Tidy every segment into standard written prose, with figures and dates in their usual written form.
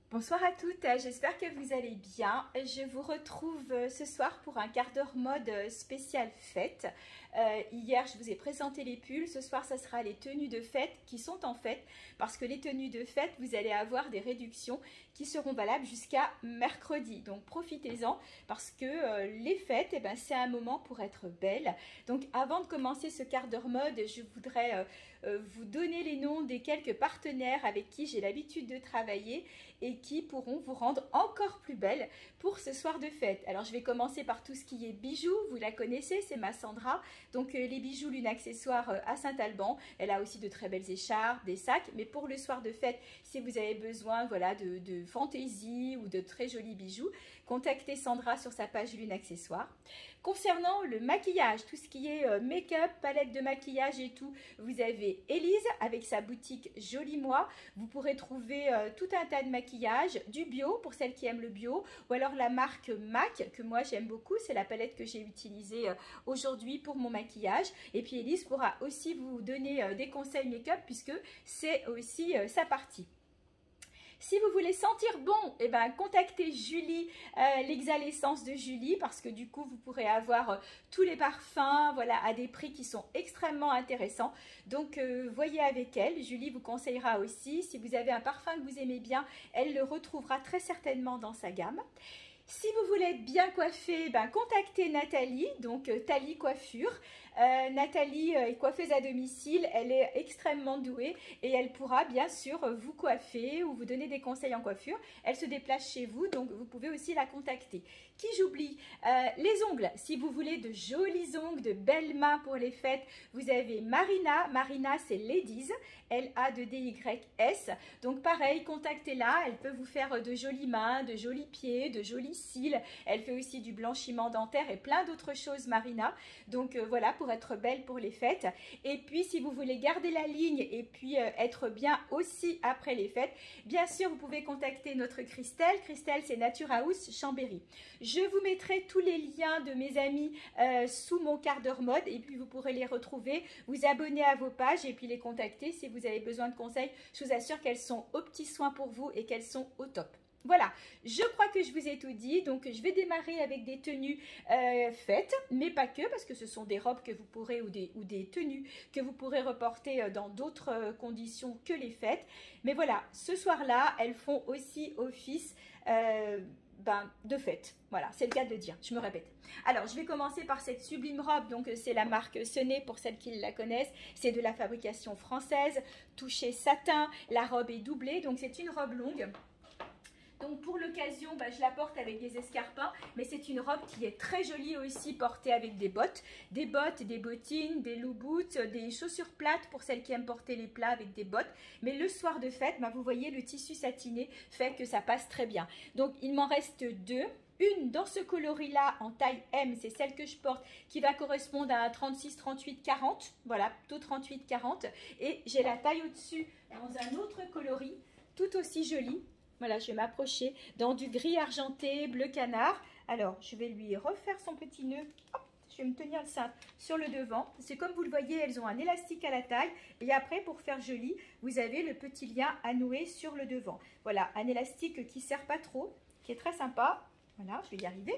Bonsoir à toutes, j'espère que vous allez bien. Je vous retrouve ce soir pour un quart d'heure mode spécial fête. Hier, je vous ai présenté les pulls. Ce soir, ça sera les tenues de fête qui sont en fête. Parce que les tenues de fête, vous allez avoir des réductions qui seront valables jusqu'à mercredi. Donc, profitez-en parce que les fêtes, eh ben, c'est un moment pour être belle. Donc, avant de commencer ce quart d'heure mode, je voudrais vous donner les noms des quelques partenaires avec qui j'ai l'habitude de travailler et qui pourront vous rendre encore plus belle pour ce soir de fête. Alors je vais commencer par tout ce qui est bijoux, vous la connaissez, c'est ma Sandra. Donc les bijoux Lune Accessoires à Saint-Alban, elle a aussi de très belles écharpes, des sacs, mais pour le soir de fête, si vous avez besoin voilà, de fantaisie ou de très jolis bijoux, contactez Sandra sur sa page Lune Accessoires. Concernant le maquillage, tout ce qui est make-up, palette de maquillage et tout, vous avez Élise avec sa boutique Joli Moi. Vous pourrez trouver tout un tas de maquillage, du bio pour celles qui aiment le bio, ou alors la marque MAC que moi j'aime beaucoup, c'est la palette que j'ai utilisée aujourd'hui pour mon maquillage. Et puis Élise pourra aussi vous donner des conseils make-up puisque c'est aussi sa partie. Si vous voulez sentir bon, eh ben, contactez Julie, l'exhalescence de Julie, parce que du coup, vous pourrez avoir tous les parfums voilà, à des prix qui sont extrêmement intéressants. Donc, voyez avec elle. Julie vous conseillera aussi. Si vous avez un parfum que vous aimez bien, elle le retrouvera très certainement dans sa gamme. Si vous voulez être bien coiffé, ben, contactez Nathalie, donc Thalie Coiffure. Nathalie est coiffeuse à domicile, elle est extrêmement douée et elle pourra bien sûr vous coiffer ou vous donner des conseils en coiffure. Elle se déplace chez vous, donc vous pouvez aussi la contacter. Qui j'oublie? Les ongles, si vous voulez de jolis ongles, de belles mains pour les fêtes, vous avez Marina. Marina, c'est Ladies, L-A-D-D-Y-S. Donc pareil, contactez-la, elle peut vous faire de jolies mains, de jolis pieds, de jolis cils. Elle fait aussi du blanchiment dentaire et plein d'autres choses, Marina. Donc voilà, pour être belle pour les fêtes. Et puis si vous voulez garder la ligne et puis être bien aussi après les fêtes, bien sûr vous pouvez contacter notre Christelle. Christelle, c'est Nature House Chambéry. Je vous mettrai tous les liens de mes amis sous mon quart d'heure mode et puis vous pourrez les retrouver, vous abonner à vos pages et puis les contacter si vous avez besoin de conseils. Je vous assure qu'elles sont aux petits soins pour vous et qu'elles sont au top. Voilà, je crois que je vous ai tout dit, donc je vais démarrer avec des tenues faites, mais pas que, parce que ce sont des robes que vous pourrez, ou des tenues que vous pourrez reporter dans d'autres conditions que les fêtes. Mais voilà, ce soir-là, elles font aussi office de fête. Voilà, c'est le cas de le dire, je me répète. Alors, je vais commencer par cette sublime robe, donc c'est la marque Senet pour celles qui la connaissent. C'est de la fabrication française, touché satin, la robe est doublée, donc c'est une robe longue. Donc pour l'occasion, je la porte avec des escarpins, mais c'est une robe qui est très jolie aussi portée avec des bottes, des bottines, des low boots, des chaussures plates pour celles qui aiment porter les plats avec des bottes. Mais le soir de fête, vous voyez, le tissu satiné fait que ça passe très bien. Donc il m'en reste deux. Une dans ce coloris-là en taille M, c'est celle que je porte, qui va correspondre à un 36, 38, 40. Voilà, plutôt 38, 40. Et j'ai la taille au-dessus dans un autre coloris, tout aussi joli. Voilà, je vais m'approcher dans du gris argenté, bleu canard. Alors, je vais lui refaire son petit nœud. Hop, je vais me tenir le cintre sur le devant. C'est comme vous le voyez, elles ont un élastique à la taille. Et après, pour faire joli, vous avez le petit lien à nouer sur le devant. Voilà, un élastique qui ne sert pas trop, qui est très sympa. Voilà, je vais y arriver.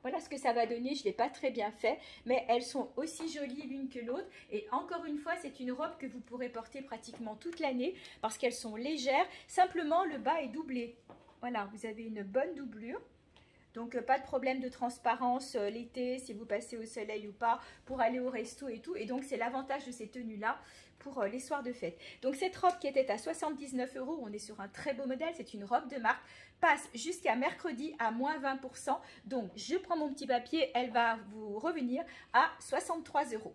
Voilà ce que ça va donner, je ne l'ai pas très bien fait, mais elles sont aussi jolies l'une que l'autre. Et encore une fois, c'est une robe que vous pourrez porter pratiquement toute l'année parce qu'elles sont légères. Simplement, le bas est doublé. Voilà, vous avez une bonne doublure. Donc, pas de problème de transparence l'été, si vous passez au soleil ou pas, pour aller au resto et tout. Et donc, c'est l'avantage de ces tenues-là pour les soirs de fête. Donc, cette robe qui était à 79 €, on est sur un très beau modèle, c'est une robe de marque, passe jusqu'à mercredi à moins 20%. Donc, je prends mon petit papier, elle va vous revenir à 63 €.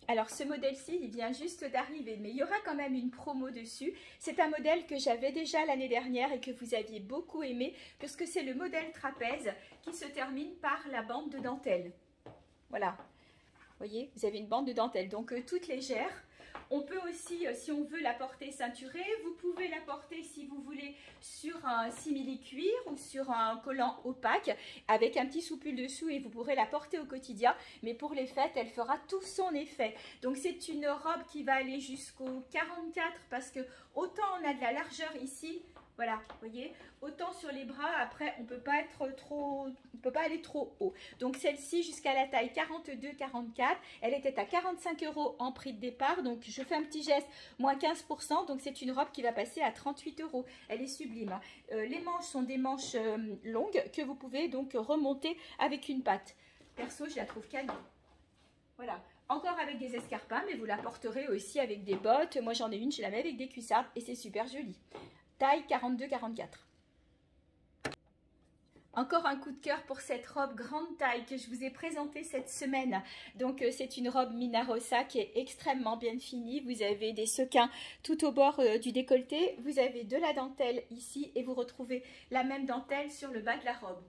Alors ce modèle-ci, il vient juste d'arriver, mais il y aura quand même une promo dessus. C'est un modèle que j'avais déjà l'année dernière et que vous aviez beaucoup aimé, puisque c'est le modèle trapèze qui se termine par la bande de dentelle. Voilà, vous voyez, vous avez une bande de dentelle, donc toute légère. On peut aussi, si on veut la porter ceinturée, vous pouvez la porter si vous voulez sur un simili-cuir ou sur un collant opaque avec un petit soupule dessous et vous pourrez la porter au quotidien. Mais pour les fêtes, elle fera tout son effet. Donc c'est une robe qui va aller jusqu'au 44 parce que autant on a de la largeur ici, voilà, vous voyez, autant sur les bras, après, on peut pas aller trop haut. Donc, celle-ci, jusqu'à la taille 42-44, elle était à 45 € en prix de départ. Donc, je fais un petit geste, moins 15%. Donc, c'est une robe qui va passer à 38 €. Elle est sublime. Les manches sont des manches longues que vous pouvez donc remonter avec une patte. Perso, je la trouve canon. Voilà. Encore avec des escarpins, mais vous la porterez aussi avec des bottes. Moi, j'en ai une, je la mets avec des cuissardes et c'est super joli. Taille 42-44. Encore un coup de cœur pour cette robe grande taille que je vous ai présentée cette semaine. Donc c'est une robe Mina Rossa qui est extrêmement bien finie. Vous avez des sequins tout au bord du décolleté. Vous avez de la dentelle ici et vous retrouvez la même dentelle sur le bas de la robe.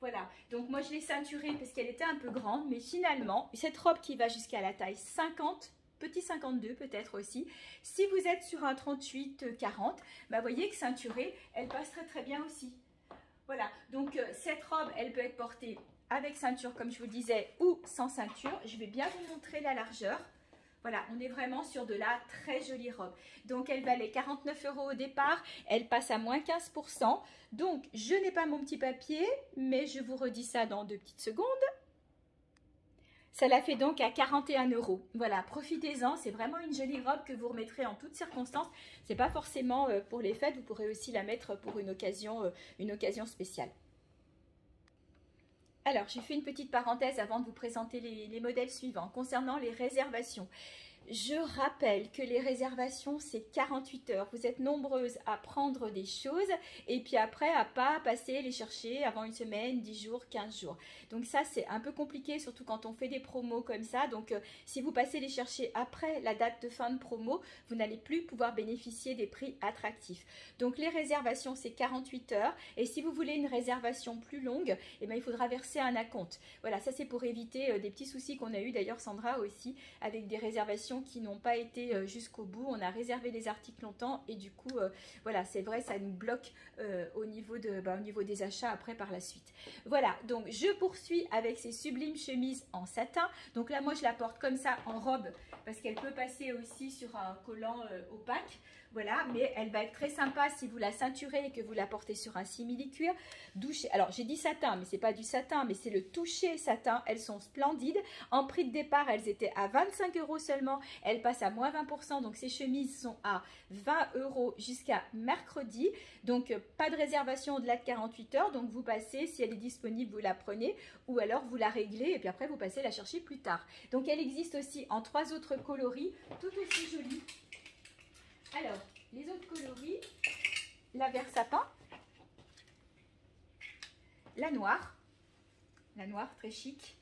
Voilà, donc moi je l'ai ceinturée parce qu'elle était un peu grande, mais finalement cette robe qui va jusqu'à la taille 50, petit 52 peut-être aussi. Si vous êtes sur un 38-40, bah voyez que ceinturée, elle passe très bien aussi. Voilà, donc cette robe, elle peut être portée avec ceinture comme je vous disais ou sans ceinture. Je vais bien vous montrer la largeur. Voilà, on est vraiment sur de la très jolie robe. Donc, elle valait 49 € au départ. Elle passe à moins 15%. Donc, je n'ai pas mon petit papier, mais je vous redis ça dans 2 petites secondes. Ça la fait donc à 41 €. Voilà, profitez-en. C'est vraiment une jolie robe que vous remettrez en toutes circonstances. C'est pas forcément pour les fêtes. Vous pourrez aussi la mettre pour une occasion spéciale. Alors, j'ai fait une petite parenthèse avant de vous présenter les modèles suivants. Concernant les réservations, je rappelle que les réservations, c'est 48 heures. Vous êtes nombreuses à prendre des choses et puis après à pas passer les chercher avant une semaine, 10 jours, 15 jours. Donc ça, c'est un peu compliqué, surtout quand on fait des promos comme ça. Donc si vous passez les chercher après la date de fin de promo, vous n'allez plus pouvoir bénéficier des prix attractifs. Donc les réservations, c'est 48 heures. Et si vous voulez une réservation plus longue, eh bien, il faudra verser un acompte. Voilà, ça c'est pour éviter des petits soucis qu'on a eu d'ailleurs Sandra aussi avec des réservations qui n'ont pas été jusqu'au bout. On a réservé les articles longtemps et du coup voilà, c'est vrai, ça nous bloque au niveau des achats après par la suite. Voilà, donc je poursuis avec ces sublimes chemises en satin. Donc là moi je la porte comme ça en robe parce qu'elle peut passer aussi sur un collant opaque. Voilà, mais elle va être très sympa si vous la ceinturez et que vous la portez sur un simili-cuir. Alors, j'ai dit satin, mais c'est pas du satin, mais c'est le toucher satin. Elles sont splendides. En prix de départ, elles étaient à 25 € seulement. Elles passent à moins 20%. Donc, ces chemises sont à 20 € jusqu'à mercredi. Donc, pas de réservation au-delà de 48 heures. Donc, vous passez, si elle est disponible, vous la prenez. Ou alors, vous la réglez et puis après, vous passez la chercher plus tard. Donc, elle existe aussi en 3 autres coloris, tout aussi jolies. Alors, les autres coloris, la vert sapin, la noire très chic,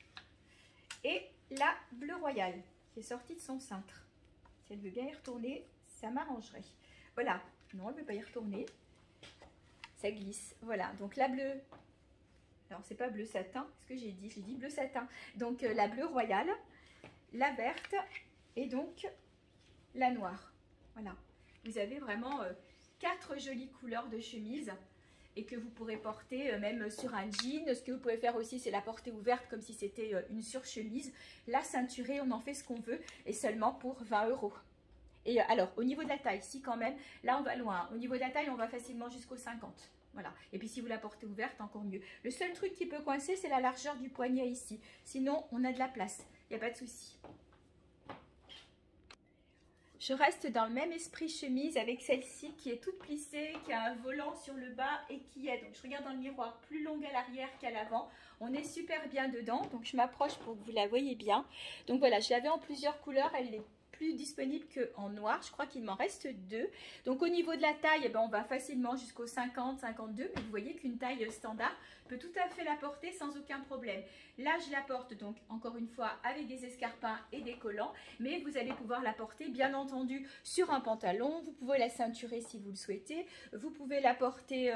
et la bleu royal qui est sortie de son cintre. Si elle veut bien y retourner, ça m'arrangerait. Voilà, non, elle ne veut pas y retourner, ça glisse. Voilà, donc la bleue, alors c'est pas bleu satin, ce que j'ai dit bleu satin. Donc la bleu royale, la verte et donc la noire. Voilà. Vous avez vraiment 4 jolies couleurs de chemise et que vous pourrez porter même sur un jean. Ce que vous pouvez faire aussi, c'est la porter ouverte comme si c'était une surchemise. La ceinturée, on en fait ce qu'on veut et seulement pour 20 €. Et alors, au niveau de la taille, si quand même, là on va loin. Au niveau de la taille, on va facilement jusqu'au 50. Voilà. Et puis si vous la portez ouverte, encore mieux. Le seul truc qui peut coincer, c'est la largeur du poignet ici. Sinon, on a de la place. Il n'y a pas de souci. Je reste dans le même esprit chemise avec celle-ci qui est toute plissée, qui a un volant sur le bas et qui est, donc je regarde dans le miroir, plus longue à l'arrière qu'à l'avant. On est super bien dedans, donc je m'approche pour que vous la voyez bien. Donc voilà, je l'avais en plusieurs couleurs, elle est plus disponible qu'en noir. Je crois qu'il m'en reste 2. Donc au niveau de la taille, eh ben, on va facilement jusqu'au 50, 52. Mais vous voyez qu'une taille standard peut tout à fait la porter sans aucun problème. Là, je la porte donc encore une fois avec des escarpins et des collants. Mais vous allez pouvoir la porter bien entendu sur un pantalon. Vous pouvez la ceinturer si vous le souhaitez. Vous pouvez la porter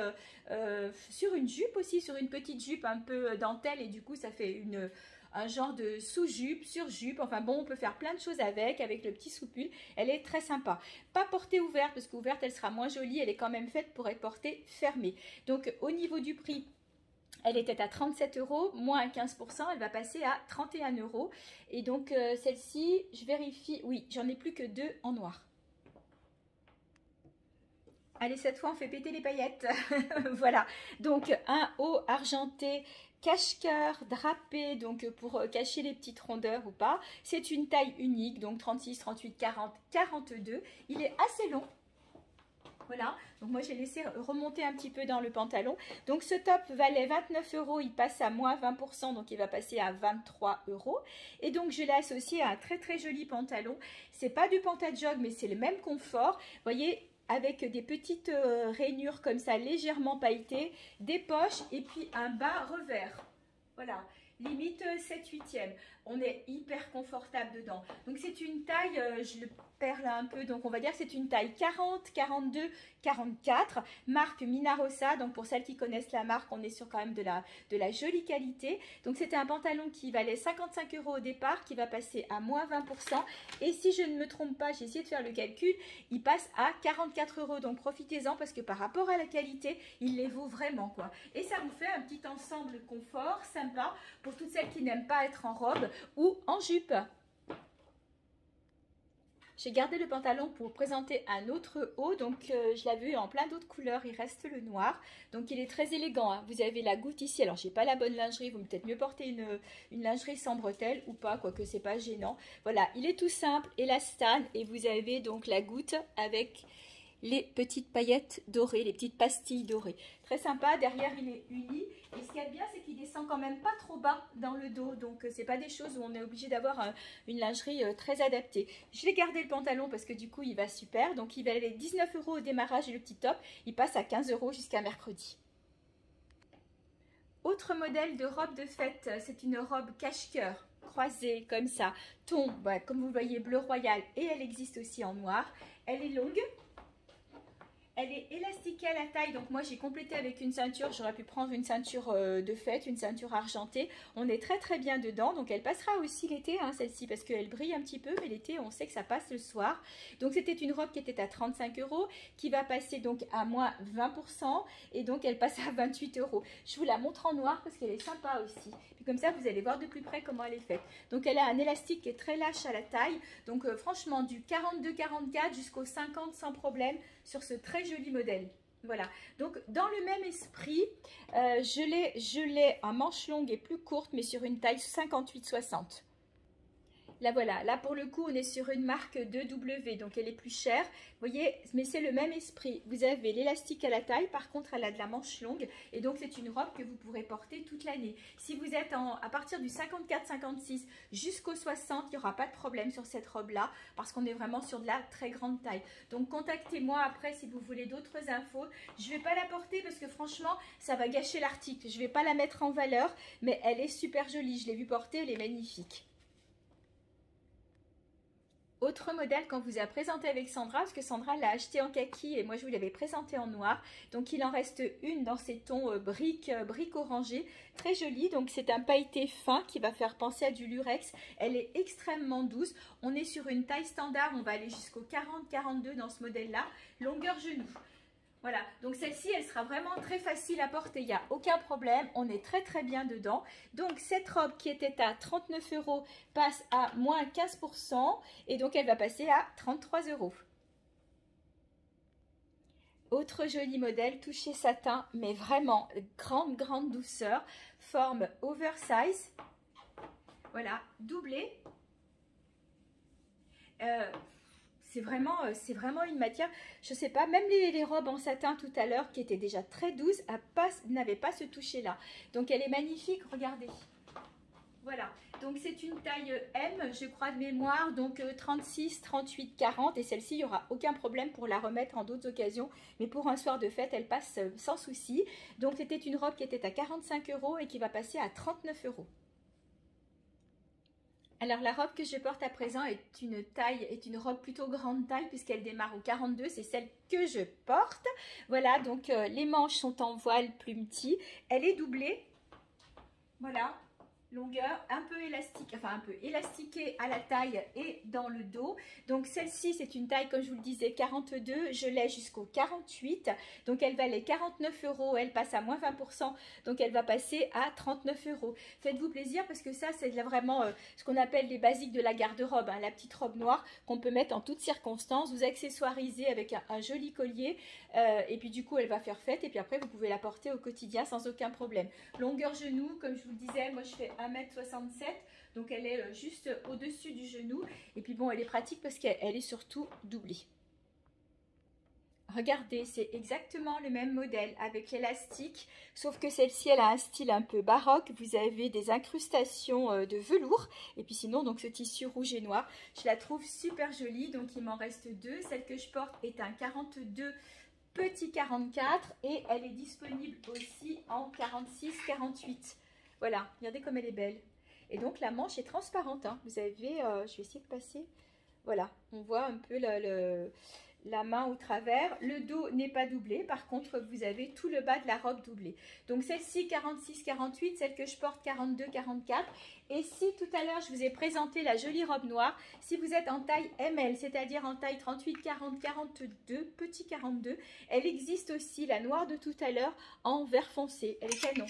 sur une jupe aussi, sur une petite jupe un peu dentelle. Et du coup, ça fait un genre de sous-jupe, sur-jupe. Enfin bon, on peut faire plein de choses avec le petit sous-pull. Elle est très sympa. Pas portée ouverte, parce qu'ouverte, elle sera moins jolie. Elle est quand même faite pour être portée fermée. Donc, au niveau du prix, elle était à 37 €, moins 15%, elle va passer à 31 €. Et donc, celle-ci, je vérifie, oui, j'en ai plus que 2 en noir. Allez, cette fois, on fait péter les paillettes. Voilà, donc un haut argenté cache-cœur drapé, donc pour cacher les petites rondeurs ou pas. C'est une taille unique, donc 36, 38, 40, 42. Il est assez long. Voilà, donc moi j'ai laissé remonter un petit peu dans le pantalon. Donc ce top valait 29 €, il passe à moins 20%, donc il va passer à 23 €. Et donc je l'ai associé à un très très joli pantalon. C'est pas du pantajog, mais c'est le même confort. Vous voyez, avec des petites rainures comme ça, légèrement pailletées, des poches et puis un bas revers. Voilà, limite 7/8e. On est hyper confortable dedans. Donc c'est une taille, je le perds là un peu, donc on va dire que c'est une taille 40, 42, 44, marque Minarossa. Donc pour celles qui connaissent la marque, on est sur quand même de la jolie qualité. Donc c'était un pantalon qui valait 55 € au départ, qui va passer à moins 20%. Et si je ne me trompe pas, j'ai essayé de faire le calcul, il passe à 44 €. Donc profitez-en parce que par rapport à la qualité, il les vaut vraiment quoi. Et ça vous fait un petit ensemble confort, sympa, pour toutes celles qui n'aiment pas être en robe ou en jupe. J'ai gardé le pantalon pour présenter un autre haut, donc je l'avais eu en plein d'autres couleurs, il reste le noir, donc il est très élégant, hein. Vous avez la goutte ici, alors j'ai pas la bonne lingerie, vous peut-être mieux porter une lingerie sans bretelles ou pas, quoique c'est pas gênant. Voilà, il est tout simple, élastane, et vous avez donc la goutte avec les petites paillettes dorées, les petites pastilles dorées. Très sympa, derrière il est uni. Et ce qu'il y a de bien, c'est qu'il descend quand même pas trop bas dans le dos. Donc c'est pas des choses où on est obligé d'avoir une lingerie très adaptée. Je vais garder le pantalon parce que du coup il va super. Donc il va aller 19 € au démarrage et le petit top, il passe à 15 € jusqu'à mercredi. Autre modèle de robe de fête, c'est une robe cache-cœur croisée comme ça, ton, bah, comme vous voyez, bleu royal, et elle existe aussi en noir. Elle est longue. Elle est élastiquée à la taille, donc moi j'ai complété avec une ceinture. J'aurais pu prendre une ceinture de fête, une ceinture argentée. On est très très bien dedans, donc elle passera aussi l'été, hein, celle-ci, parce qu'elle brille un petit peu, mais l'été on sait que ça passe le soir. Donc c'était une robe qui était à 35 €, qui va passer donc à moins 20%, et donc elle passe à 28 €. Je vous la montre en noir parce qu'elle est sympa aussi. Puis comme ça vous allez voir de plus près comment elle est faite. Donc elle a un élastique qui est très lâche à la taille, donc franchement du 42-44 jusqu'au 50 sans problème sur ce très joli modèle. Voilà, donc dans le même esprit, je l'ai à manches longues et plus courte, mais sur une taille 58-60. Là voilà, là pour le coup on est sur une marque 2W, donc elle est plus chère, vous voyez, mais c'est le même esprit. Vous avez l'élastique à la taille, par contre elle a de la manche longue, et donc c'est une robe que vous pourrez porter toute l'année. Si vous êtes à partir du 54-56 jusqu'au 60, il n'y aura pas de problème sur cette robe là, parce qu'on est vraiment sur de la très grande taille. Donc contactez-moi après si vous voulez d'autres infos. Je ne vais pas la porter parce que franchement ça va gâcher l'article, je ne vais pas la mettre en valeur, mais elle est super jolie, je l'ai vue porter, elle est magnifique. Autre modèle qu'on vous a présenté avec Sandra, parce que Sandra l'a acheté en kaki et moi je vous l'avais présenté en noir. Donc il en reste une dans ces tons briques orangé, très jolie. Donc c'est un pailleté fin qui va faire penser à du lurex. Elle est extrêmement douce. On est sur une taille standard, on va aller jusqu'au 40-42 dans ce modèle-là. Longueur genou. Voilà, donc celle-ci, elle sera vraiment très facile à porter, il n'y a aucun problème, on est très très bien dedans. Donc cette robe qui était à 39 € passe à moins 15% et donc elle va passer à 33 €. Autre joli modèle, touché satin, mais vraiment grande douceur, forme oversize, voilà, doublé. C'est vraiment une matière, je sais pas, même les robes en satin tout à l'heure qui étaient déjà très douces, n'avaient pas ce toucher là. Donc elle est magnifique, regardez. Voilà, donc c'est une taille M, je crois de mémoire, donc 36, 38, 40. Et celle-ci, il n'y aura aucun problème pour la remettre en d'autres occasions. Mais pour un soir de fête, elle passe sans souci. Donc c'était une robe qui était à 45 € et qui va passer à 39 €. Alors la robe que je porte à présent est une robe plutôt grande taille puisqu'elle démarre au 42, c'est celle que je porte. Voilà, donc les manches sont en voile plus petit, elle est doublée. Voilà, longueur un peu élastique, enfin un peu élastiquée à la taille et dans le dos. Donc celle-ci c'est une taille, comme je vous le disais, 42, je l'ai jusqu'au 48, donc elle valait 49 €, elle passe à moins 20%, donc elle va passer à 39 €. Faites-vous plaisir parce que ça c'est vraiment ce qu'on appelle les basiques de la garde-robe, hein, la petite robe noire qu'on peut mettre en toutes circonstances, vous accessoiriser avec un joli collier, et puis du coup elle va faire fête, et puis après vous pouvez la porter au quotidien sans aucun problème. Longueur genou, comme je vous le disais, moi je fais 1,67 m, donc elle est juste au-dessus du genou. Et puis bon, elle est pratique parce qu'elle est surtout doublée. Regardez, c'est exactement le même modèle avec l'élastique, sauf que celle-ci, elle a un style un peu baroque. Vous avez des incrustations de velours. Et puis sinon, donc ce tissu rouge et noir, je la trouve super jolie. Donc il m'en reste deux. Celle que je porte est un 42 petit 44 et elle est disponible aussi en 46-48. Voilà, regardez comme elle est belle. Et donc la manche est transparente, hein. Vous avez, je vais essayer de passer. Voilà, on voit un peu la main au travers. Le dos n'est pas doublé. Par contre, vous avez tout le bas de la robe doublé. Donc celle-ci 46-48, celle que je porte 42-44. Et si tout à l'heure je vous ai présenté la jolie robe noire, si vous êtes en taille ML, c'est-à-dire en taille 38-40-42, petit 42, elle existe aussi, la noire de tout à l'heure, en vert foncé. Elle est canon.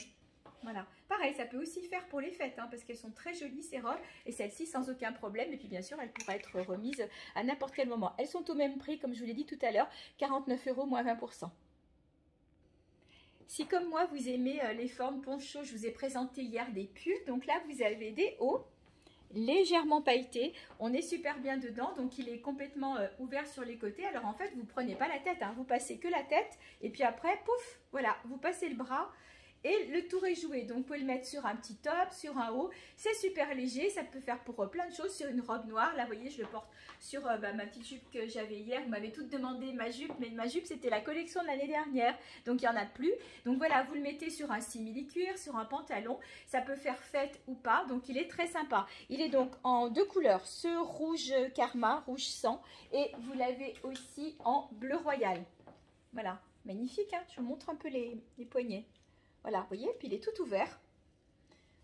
Voilà, pareil, ça peut aussi faire pour les fêtes, hein, parce qu'elles sont très jolies ces robes, et celle-ci sans aucun problème, et puis bien sûr elle pourra être remise à n'importe quel moment. Elles sont au même prix, comme je vous l'ai dit tout à l'heure, 49 € moins 20%. Si comme moi vous aimez les formes poncho, je vous ai présenté hier des pulls, donc là vous avez des hauts légèrement pailletés, on est super bien dedans, donc il est complètement ouvert sur les côtés. Alors en fait vous prenez pas la tête, hein, vous passez que la tête, et puis après pouf, voilà, vous passez le bras, et le tour est joué. Donc vous pouvez le mettre sur un petit top, sur un haut, c'est super léger, ça peut faire pour plein de choses sur une robe noire. Là vous voyez, je le porte sur ma petite jupe que j'avais hier. Vous m'avez toutes demandé ma jupe, mais ma jupe c'était la collection de l'année dernière, donc il n'y en a plus. Donc voilà, vous le mettez sur un simili-cuir, sur un pantalon, ça peut faire fête ou pas, donc il est très sympa. Il est donc en deux couleurs, ce rouge karma, rouge sang, et vous l'avez aussi en bleu royal. Voilà, magnifique, hein. Je vous montre un peu les poignets. Voilà, vous voyez, puis il est tout ouvert.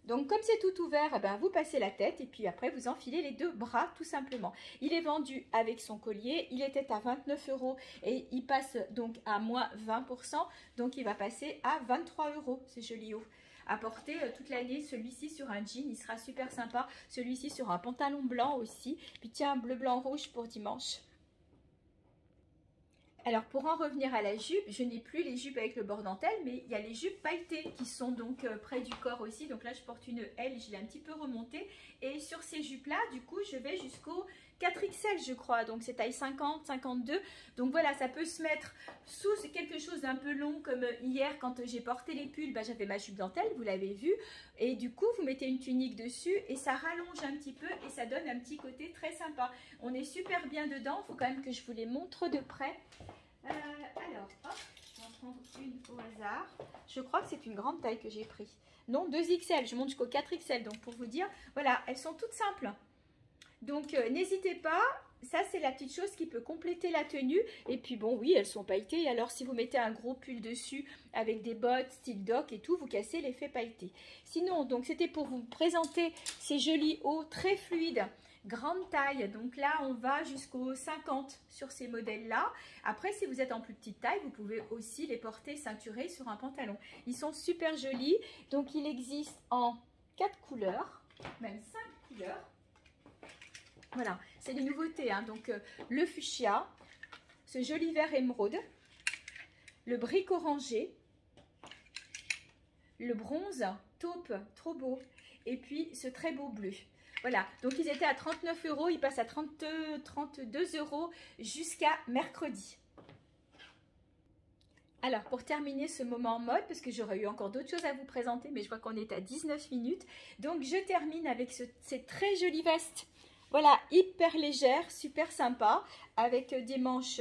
Donc comme c'est tout ouvert, eh ben, vous passez la tête et puis après vous enfilez les deux bras tout simplement. Il est vendu avec son collier, il était à 29 € et il passe donc à moins 20%, donc il va passer à 23 €, c'est joli haut. À porter toute l'année, celui-ci sur un jean, il sera super sympa, celui-ci sur un pantalon blanc aussi, puis tiens, bleu, blanc, rouge pour dimanche. Alors pour en revenir à la jupe, je n'ai plus les jupes avec le bord dentelle, mais il y a les jupes pailletées qui sont donc près du corps aussi. Donc là je porte une L, je l'ai un petit peu remontée. Et sur ces jupes là, du coup je vais jusqu'au 4XL je crois, donc c'est taille 50, 52. Donc voilà, ça peut se mettre sous quelque chose d'un peu long, comme hier quand j'ai porté les pulls, bah, j'avais ma jupe dentelle, vous l'avez vu. Et du coup vous mettez une tunique dessus et ça rallonge un petit peu et ça donne un petit côté très sympa. On est super bien dedans, il faut quand même que je vous les montre de près. Alors, hop, je vais en prendre une au hasard. Je crois que c'est une grande taille que j'ai pris. Non, 2XL, je monte jusqu'au 4XL. Donc pour vous dire, voilà, elles sont toutes simples. Donc n'hésitez pas, ça c'est la petite chose qui peut compléter la tenue. Et puis bon, oui, elles sont pailletées. Et alors si vous mettez un gros pull dessus avec des bottes, style doc et tout, vous cassez l'effet pailleté. Sinon, donc c'était pour vous présenter ces jolis hauts très fluides. Grande taille, donc là on va jusqu'au 50 sur ces modèles là. Après si vous êtes en plus petite taille, vous pouvez aussi les porter ceinturés sur un pantalon. Ils sont super jolis, donc il existe en 4 couleurs, même 5 couleurs. Voilà, c'est des nouveautés, hein. Donc le fuchsia, ce joli vert émeraude, le brique orangé, le bronze taupe, trop beau, et puis ce très beau bleu. Voilà, donc ils étaient à 39 €, ils passent à 32 € jusqu'à mercredi. Alors, pour terminer ce moment mode, parce que j'aurais eu encore d'autres choses à vous présenter, mais je vois qu'on est à 19 minutes. Donc, je termine avec ces très jolies vestes. Voilà, hyper légères, super sympa, avec des manches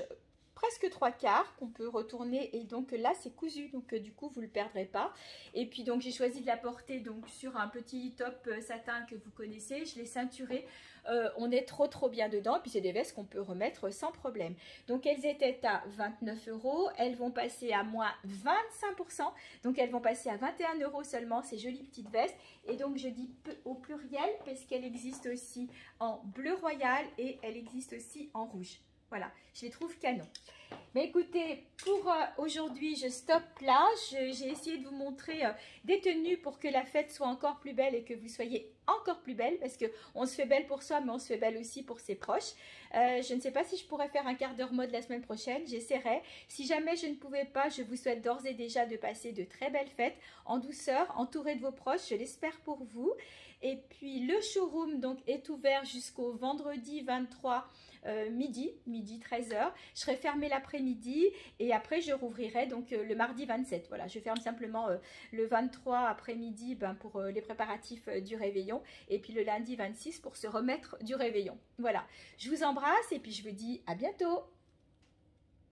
presque 3/4 qu'on peut retourner, et donc là c'est cousu, donc du coup vous le perdrez pas. Et puis donc j'ai choisi de la porter donc sur un petit top satin que vous connaissez. Je l'ai ceinturé, on est trop bien dedans, et puis c'est des vestes qu'on peut remettre sans problème. Donc elles étaient à 29 €, elles vont passer à moins 25%, donc elles vont passer à 21 € seulement, ces jolies petites vestes. Et donc je dis au pluriel parce qu'elle existe aussi en bleu royal et elle existe aussi en rouge. Voilà, je les trouve canon. Mais écoutez, pour aujourd'hui, je stoppe là. J'ai essayé de vous montrer des tenues pour que la fête soit encore plus belle et que vous soyez encore plus belle, parce qu'on se fait belle pour soi, mais on se fait belle aussi pour ses proches. Je ne sais pas si je pourrais faire un quart d'heure mode la semaine prochaine, j'essaierai. Si jamais je ne pouvais pas, je vous souhaite d'ores et déjà de passer de très belles fêtes en douceur, entourée de vos proches, je l'espère pour vous. Et puis le showroom donc est ouvert jusqu'au vendredi 23 midi 13 h. Je serai fermée l'après-midi et après je rouvrirai donc le mardi 27. Voilà, je ferme simplement le 23 après-midi pour les préparatifs du réveillon, et puis le lundi 26 pour se remettre du réveillon. Voilà, je vous embrasse et puis je vous dis à bientôt.